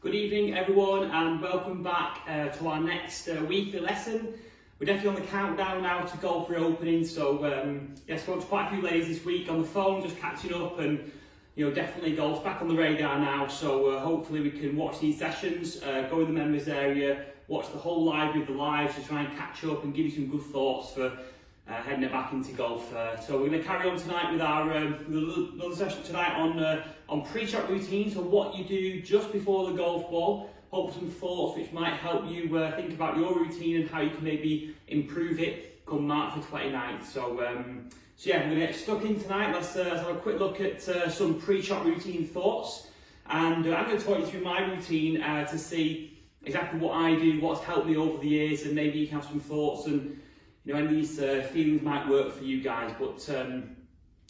Good evening everyone and welcome back to our next weekly lesson. We're definitely on the countdown now to golf reopening, so I spoke to quite a few ladies this week on the phone just catching up, and definitely golf's back on the radar now, so hopefully we can watch these sessions, go in the members area, watch the whole library of the lives to try and catch up and give you some good thoughts for heading it back into golf. So we're going to carry on tonight with our another session tonight on pre-shot routine, so what you do just before the golf ball. Hope some thoughts which might help you think about your routine and how you can maybe improve it come March the 29th. So yeah, we're going to get stuck in tonight. Let's have a quick look at some pre-shot routine thoughts, and I'm going to talk you through my routine to see exactly what I do, what's helped me over the years, and maybe you can have some thoughts and any of these feelings might work for you guys. But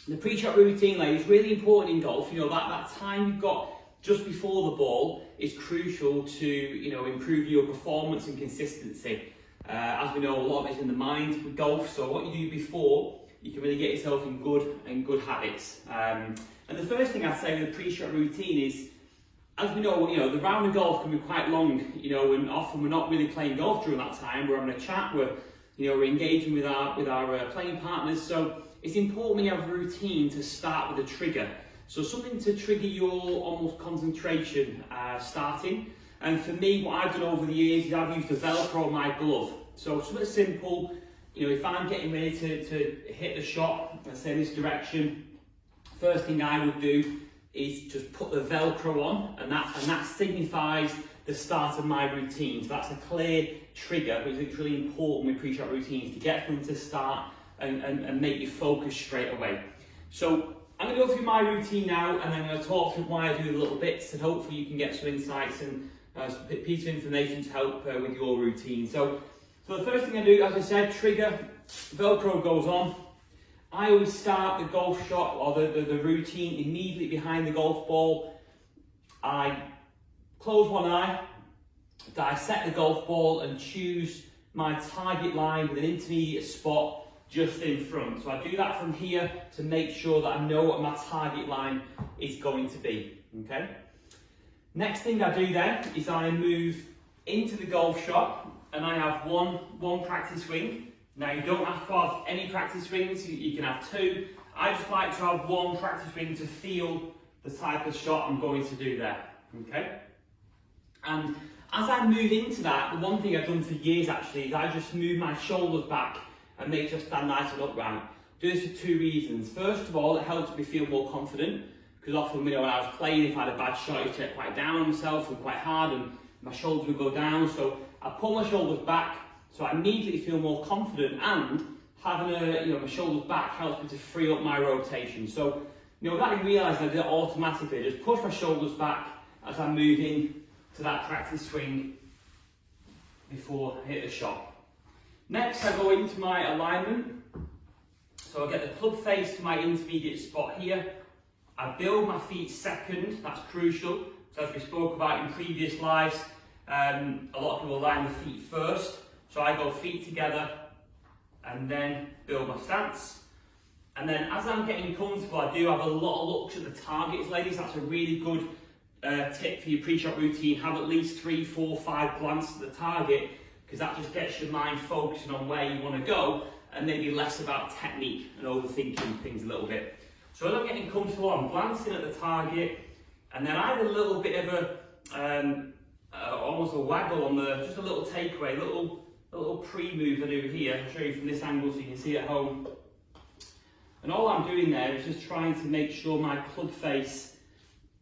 the pre-shot routine, like, is really important in golf. That time you've got just before the ball is crucial to improve your performance and consistency. As we know, a lot of it's in the mind with golf, so what you do before, you can really get yourself in good habits. And the first thing I'd say with the pre-shot routine is, as we know, the round of golf can be quite long, and often we're not really playing golf during that time. We're having a chat, we're engaging with our playing partners. So it's important when you have a routine to start with a trigger. So something to trigger your almost concentration starting. And for me, what I've done over the years is I've used the Velcro on my glove. So something simple, if I'm getting ready to hit the shot, let's say this direction, first thing I would do is just put the Velcro on, and that signifies the start of my routine. So that's a clear trigger, which is really important with pre-shot routines, to get them to start and make you focus straight away. So I'm going to go through my routine now, and then I'm going to talk through why I do the little bits, and hopefully you can get some insights and some piece of information to help with your routine. So the first thing I do, as I said, trigger, Velcro goes on. I always start the golf shot or the routine immediately behind the golf ball. I close one eye, dissect the golf ball, and choose my target line with an intermediate spot just in front. So I do that from here to make sure that I know what my target line is going to be. Okay. Next thing I do then is I move into the golf shot, and I have one practice swing. Now you don't have to have any practice swings, you can have two. I just like to have one practice swing to feel the type of shot I'm going to do there. Okay. And as I move into that, the one thing I've done for years actually is I just move my shoulders back and make sure I stand nice and upright. Do this for two reasons. First of all, it helps me feel more confident, because often, when I was playing, if I had a bad shot, I used to get quite down on myself and quite hard, and my shoulders would go down. So I pull my shoulders back, so I immediately feel more confident, and having my shoulders back helps me to free up my rotation. So without even realising, I do it automatically. I just push my shoulders back as I move in to that practice swing before I hit the shot. Next, I go into my alignment. So I get the club face to my intermediate spot here. I build my feet second, that's crucial. So as we spoke about in previous lives, a lot of people align the feet first. So I go feet together and then build my stance. And then as I'm getting comfortable, I do have a lot of looks at the targets, ladies. That's a really good tip for your pre-shot routine. Have at least 3, 4, 5 glances at the target, because that just gets your mind focusing on where you want to go, and maybe less about technique and overthinking things a little bit. So as I'm getting comfortable, I'm glancing at the target, and then I have a little bit of almost a waggle on just a little takeaway, a little pre-move I do here. I'll show you from this angle so you can see at home. And all I'm doing there is just trying to make sure my club face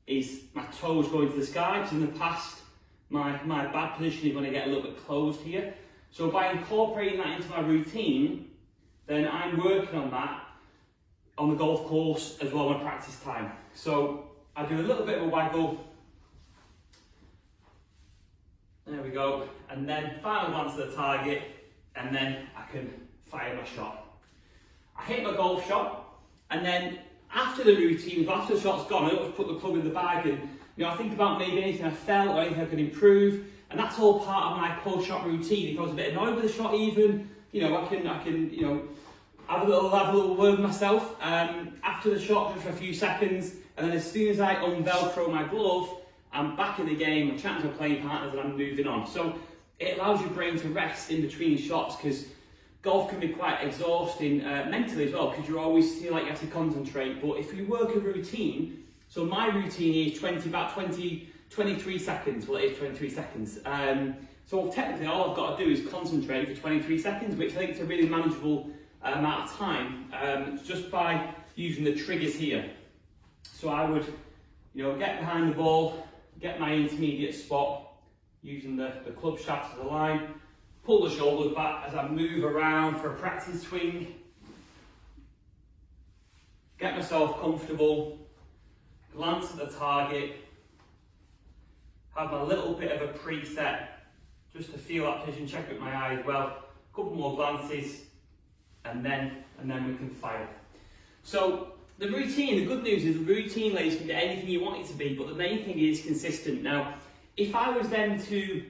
is, my toes going to the sky, because in the past, my bad position is when I get a little bit closed here. So by incorporating that into my routine, then I'm working on that on the golf course as well in practice time. So I do a little bit of a waggle. There we go. And then final glance at the target, and then I can fire my shot. I hit my golf shot, and then after the routine, after the shot's gone, I always put the club in the bag, and I think about maybe anything I felt or anything I could improve, and that's all part of my post-shot routine. If I was a bit annoyed with the shot, even, I can have a little word with myself after the shot, just for a few seconds, and then as soon as I unvelcro my glove, I'm back in the game, I'm chatting to my playing partners and I'm moving on. So it allows your brain to rest in between shots, because golf can be quite exhausting mentally as well, because you always feel like you have to concentrate. But if you work a routine, so my routine is 23 seconds, well it is 23 seconds. So technically all I've got to do is concentrate for 23 seconds, which I think is a really manageable amount of time, just by using the triggers here. So I would, get behind the ball, get my intermediate spot, using the club shaft as a line, pull the shoulders back as I move around for a practice swing, get myself comfortable, glance at the target, have a little bit of a preset just to feel that position, check with my eye as well, a couple more glances, and then we can fire. So the routine, the good news is the routine, ladies, can be anything you want it to be, but the main thing is consistent. Now, if I was then to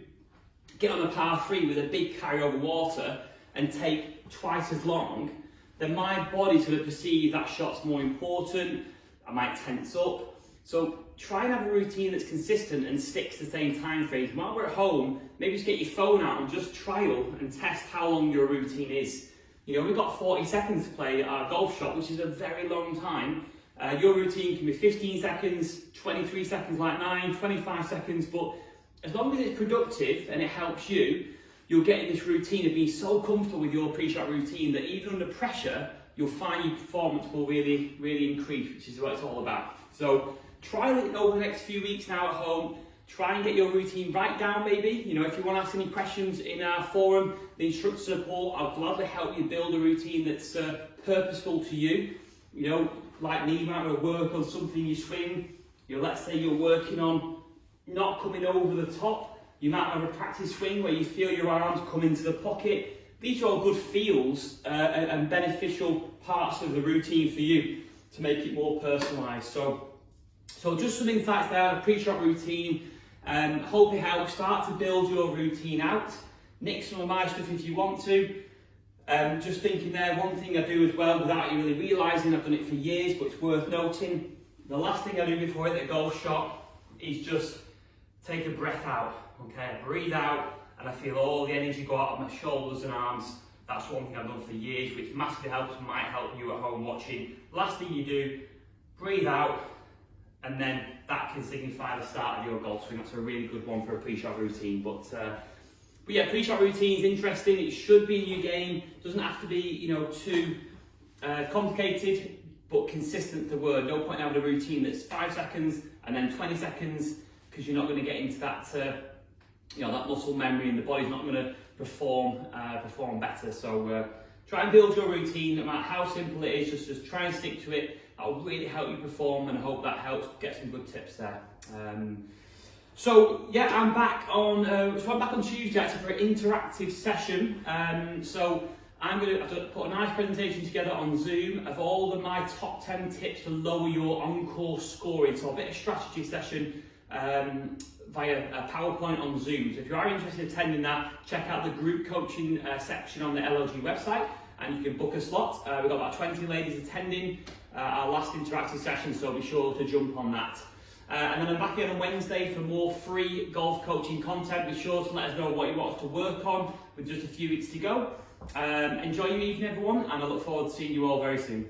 get on a par 3 with a big carry over water and take twice as long, then my body's going to perceive that shot's more important, I might tense up. So try and have a routine that's consistent and sticks to the same time frames. While we're at home, maybe just get your phone out and just trial and test how long your routine is. We've got 40 seconds to play our golf shot, which is a very long time. Your routine can be 15 seconds, 23 seconds like mine, 25 seconds, but as long as it's productive and it helps you, you'll get in this routine of being so comfortable with your pre-shot routine that even under pressure, you'll find your performance will really, really increase, which is what it's all about. So trial it over the next few weeks now at home. Try and get your routine right down maybe. If you want to ask any questions in our forum, the instructor support, I'll gladly help you build a routine that's purposeful to you. Like me, you might want to work on something in your swing. Let's say you're working on not coming over the top. You might have a practice swing where you feel your arms come into the pocket. These are all good feels and beneficial parts of the routine for you to make it more personalised. So just some insights there on a pre-shot routine. Hope it helps. Start to build your routine out. Nick some of my stuff if you want to. Just thinking there, one thing I do as well without you really realising, I've done it for years, but it's worth noting. The last thing I do before I hit the golf shot is just take a breath out. Okay, I breathe out and I feel all the energy go out of my shoulders and arms. That's one thing I've done for years, which massively helps and might help you at home watching. Last thing you do, breathe out, and then that can signify the start of your golf swing. That's a really good one for a pre-shot routine. But yeah, pre-shot routine is interesting. It should be in your game. It doesn't have to be, too complicated, but consistent to word. No point having a routine that's 5 seconds and then 20 seconds, because you're not going to get into that, that muscle memory, and the body's not going to perform better. So try and build your routine, no matter how simple it is. Just try and stick to it. That'll really help you perform, and I hope that helps get some good tips there. So yeah, I'm back on Tuesday actually for an interactive session. So I'm going to put a nice presentation together on Zoom of all of my top 10 tips to lower your on-course scoring. So a bit of strategy session via a PowerPoint on Zoom. So if you are interested in attending that, check out the group coaching section on the LLG website, and you can book a slot. We've got about 20 ladies attending our last interactive session, so be sure to jump on that. And then I'm back again on Wednesday for more free golf coaching content. Be sure to let us know what you want us to work on with just a few weeks to go. Enjoy your evening, everyone, and I look forward to seeing you all very soon.